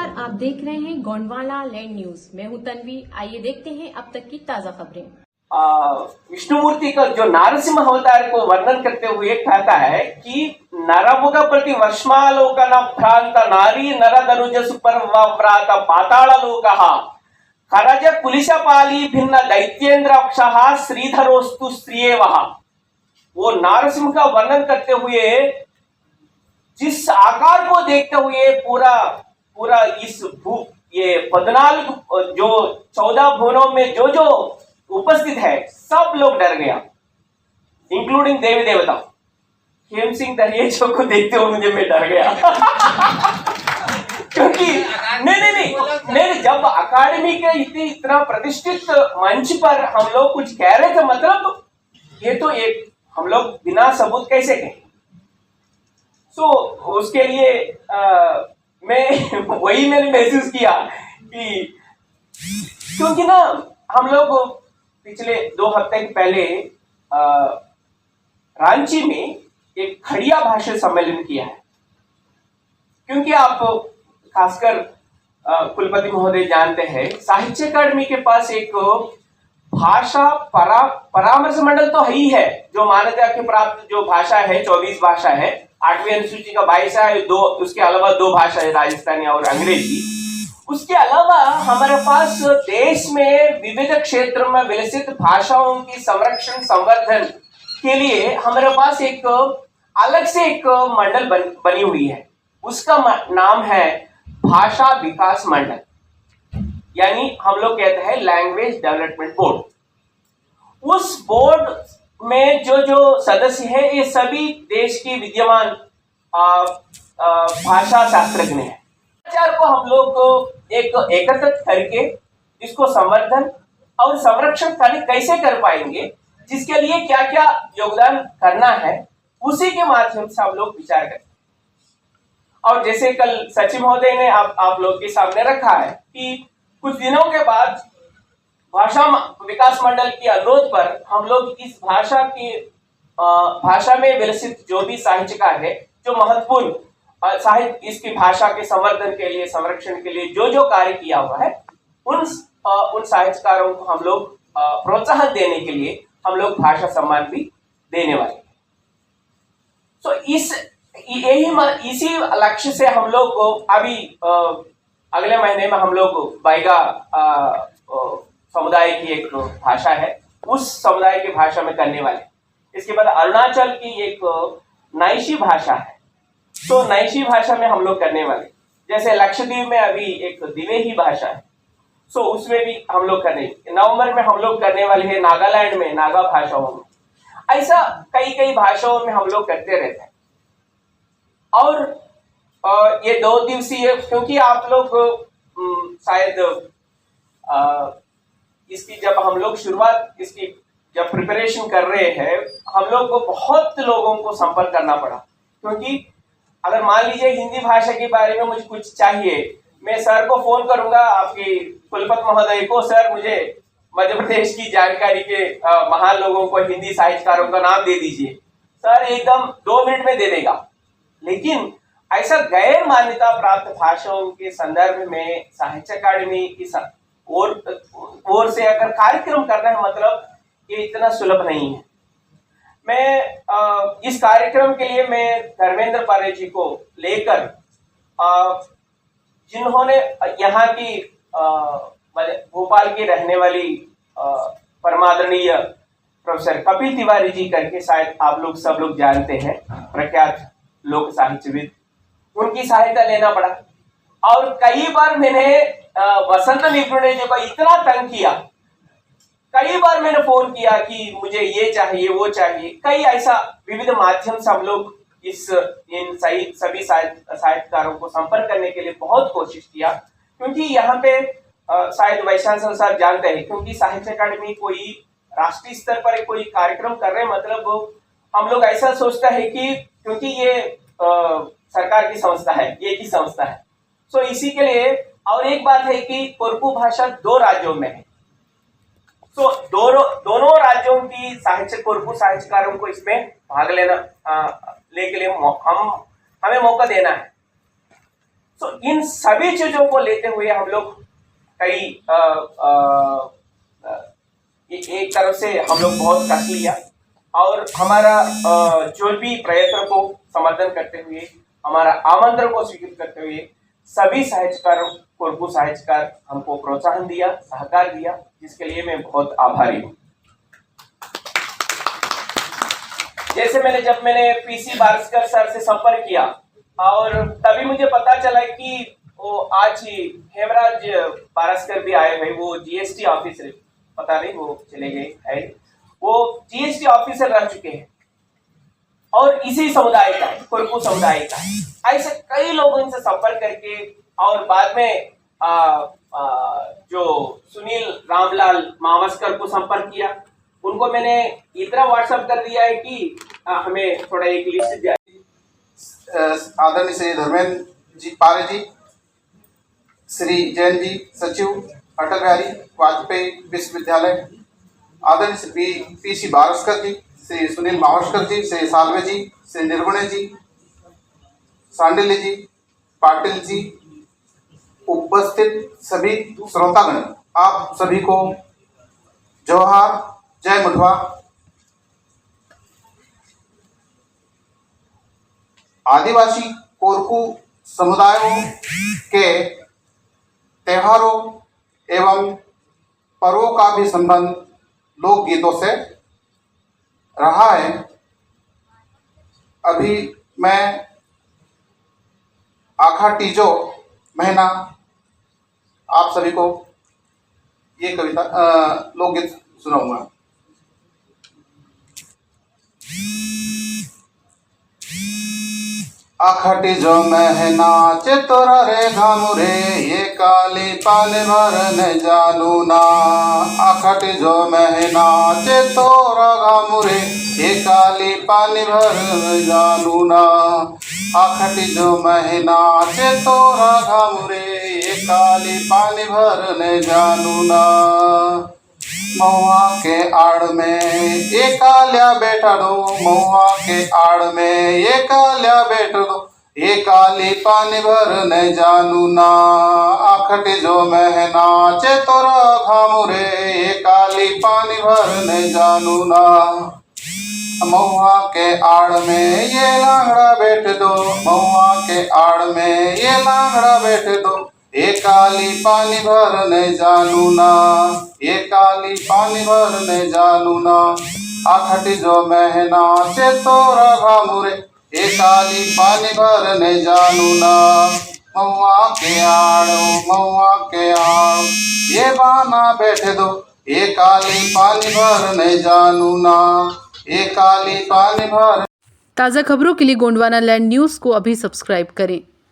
नमस्कार, आप देख रहे हैं गोंडवाना लैंड न्यूज। मैं हूं तन्वी। आइए देखते हैं अब तक की ताजा खबरें। विष्णुमूर्ति का जो नारसिंह अवतार को वर्णन करते हुए कहता है कि नरमुग प्रति वर्ष्मालोकन भ्रांत नारी नरदनुज सुपर्व्रात पाताल लोक खरज कुलिशपाली भिन्न दैत्येन्द्र अक्षः श्रीधरोस्तु स्त्रियेवः। वो नारसिंह का वर्णन करते हुए जिस आकार को देखते हुए पूरा पूरा इस ये 14 जो 14 भुवनों में जो जो उपस्थित है सब लोग डर गया, इंक्लूडिंग देवी देवता। हेम सिंह दरियाचो को देखते हुए मुझे मैं डर गया क्योंकि नहीं, जब अकादमी के इतना प्रतिष्ठित मंच पर हम लोग कुछ कह रहे थे, मतलब ये तो एक हम लोग बिना सबूत कैसे कहें। उसके लिए मैंने महसूस किया कि क्योंकि ना हम लोग पिछले 2 हफ्ते पहले रांची में एक खड़िया भाषा सम्मेलन किया है। क्योंकि आप खासकर कुलपति महोदय जानते हैं, साहित्य अकादमी के पास एक भाषा परामर्श मंडल तो ही है, जो मान्यता के प्राप्त जो भाषा है 24 भाषा है। 8वीं अनुसूची का 22 है, उसके अलावा 2 भाषा है, राजस्थानी और अंग्रेजी। उसके अलावा हमारे पास देश में विविध क्षेत्र में विकसित भाषाओं की संरक्षण संवर्धन के लिए हमारे पास एक अलग से एक मंडल बनी हुई है। उसका नाम है भाषा विकास मंडल, यानी हम लोग कहते हैं लैंग्वेज डेवलपमेंट बोर्ड। उस बोर्ड में जो जो सदस्य है ये सभी देश की विद्यमान भाषा शास्त्रज्ञ हैं। को हम लोग एक एकत्रित करके इसको संवर्धन और संरक्षण कैसे कर पाएंगे, जिसके लिए क्या क्या योगदान करना है, उसी के माध्यम से हम लोग विचार करते हैं। और जैसे कल सचिव महोदय ने आप लोग के सामने रखा है कि कुछ दिनों के बाद भाषा विकास मंडल के अनुरोध पर हम लोग इस भाषा में विकसित जो भी साहित्यकार है, जो महत्वपूर्ण साहित्य इसकी भाषा के संवर्धन के लिए संरक्षण के लिए जो जो कार्य किया हुआ है, उन साहित्यकारों को हम लोग प्रोत्साहन देने के लिए हम लोग भाषा सम्मान भी देने वाले हैं। तो इसी लक्ष्य से हम लोग को अभी अगले महीने में हम लोग बाइगा समुदाय की एक भाषा है, उस समुदाय की भाषा में करने वाले। इसके बाद अरुणाचल की एक नाइशी भाषा है, तो नाइशी भाषा में हम लोग करने वाले। जैसे लक्षद्वीप में अभी एक दिवेही भाषा है, सो उसमें भी हम लोग करने। नवंबर में हम लोग करने वाले हैं नागालैंड में नागा भाषाओं में। ऐसा कई भाषाओं में हम लोग करते रहते हैं। और ये 2 दिवसीय, क्योंकि आप लोग शायद इसकी जब हम लोग शुरुआत इसकी जब प्रिपरेशन कर रहे हैं, हम लोग को बहुत लोगों को संपर्क करना पड़ा। क्योंकि अगर मान लीजिए हिंदी भाषा के बारे में मुझे कुछ चाहिए, मैं सर को फोन करूंगा, आपके कुलपति महोदय को, सर मुझे मध्य प्रदेश की जानकारी के महान लोगों को, हिंदी साहित्यकारों का नाम दे दीजिए, सर एकदम 2 मिनट में दे देगा। लेकिन ऐसा गैर मान्यता प्राप्त भाषाओं के संदर्भ में साहित्य अकादमी की ओर से अगर कार्यक्रम करना है, मतलब ये इतना सुलभ नहीं है। मैं इस कार्यक्रम के लिए मैं धर्मेंद्र पारे जी को लेकर, जिन्होंने यहाँ की भोपाल की रहने वाली परमादरणीय प्रोफेसर कपिल तिवारी जी करके, शायद आप लोग सब लोग जानते हैं, प्रख्यात लोक साहित्यविद, उनकी सहायता लेना पड़ा। और कई बार मैंने वसंत निपुणे जी को इतना तंग किया, कई बार मैंने फोन किया कि मुझे ये चाहिए वो चाहिए। कई ऐसा विविध माध्यम से हम लोग इन सभी साहित्यकारों को संपर्क करने के लिए बहुत कोशिश किया। क्योंकि यहाँ पे शायद वैशांत साहब जानते हैं, क्योंकि साहित्य अकादमी कोई राष्ट्रीय स्तर पर कोई कार्यक्रम कर रहे, मतलब हम लोग ऐसा सोचता है कि क्योंकि ये सरकार की संस्था है, ये की संस्था है, सो इसी के लिए। और एक बात है कि कोरकू भाषा 2 राज्यों में है, तो दोनों राज्यों की कोरकू साहित्यकारों को इसमें भाग लेके लिए हमें मौका देना है। सो इन सभी चीजों को लेते हुए हम लोग कई एक तरफ से हम लोग बहुत कष्ट लिया और हमारा जो भी प्रयत्न को समर्थन करते हुए, हमारा आमंत्रण को स्वीकृत करते हुए सभी साहित्यकारों, कोरकू साहित्यकार हमको प्रोत्साहन दिया, सहकार दिया, जिसके लिए मैं बहुत आभारी हूँ। जैसे जब मैंने पीसी बारस्कर सर से संपर्क किया और तभी मुझे पता चला कि वो आज ही हेमराज बारस्कर भी आए हुए, वो जीएसटी ऑफिसर, पता नहीं वो चले गए है, वो जीएसटी ऑफिसर रह चुके हैं और इसी समुदाय का है, कोरकू समुदाय का है। ऐसे कई लोगों से संपर्क करके और बाद में जो सुनील रामलाल मावस्कर को संपर्क किया, उनको मैंने इतना व्हाट्सएप कर दिया है कि हमें थोड़ा एक लिस्ट दिया। आदरणीय श्री धर्मेंद्र जी पारे जी, श्री जैन जी सचिव अटल बिहारी वाजपेयी विश्वविद्यालय, आदरणीय श्री पीसी बारस्कर जी, श्री सुनील मावस्कर जी, श्री सालवे जी, श्री निर्गुणे जी, सांडिल्य जी, पाटिल जी, उपस्थित सभी श्रोतागण, आप सभी को जोहार, जय मुठवा। आदिवासी कोरकू समुदायों के त्योहारों एवं पर्वों का भी संबंध लोकगीतों से रहा है। अभी मैं आखा तीजो महीना आप सभी को ये कविता लोकगीत सुनाऊंगा। आखटी जो महीना चितोरा रे घामुरे, ये काली पानी भरने जानू ना। आखटी जो महीना चितोरा घामुरे, ये काली पानी भरने जानू ना। आखटी जो महीना चितोरा घामुरे, ये काली पानी भरने जानू ना। महुआ के आड़ में ये कालिया बैठा दो, महुआ के आड़ में ये कालिया बैठा दो, ये काली पानी भरने जानू ना। आखटी जो महीना चेतोरा घामुरे, ये काली पानी भरने जानू ना। महुआ के आड़ में ये लांगड़ा बैठ दो, महुआ के आड़ में ये लांगड़ा बैठ दो, ये काली पानी भरने जानू ना। ये काली पानी भरने जानू ना। आखटी जो महीना चेतोरा घामुरे, ये काली पानी भरने जानू ना। महुआ के आड़ो, महुआ के आड़, ये बाना बैठ दो, ये काली पानी भरने जानू ना। ये काली पानी भर। ताज़ा खबरों के लिए गोंडवाना लैंड न्यूज़ को अभी सब्सक्राइब करें।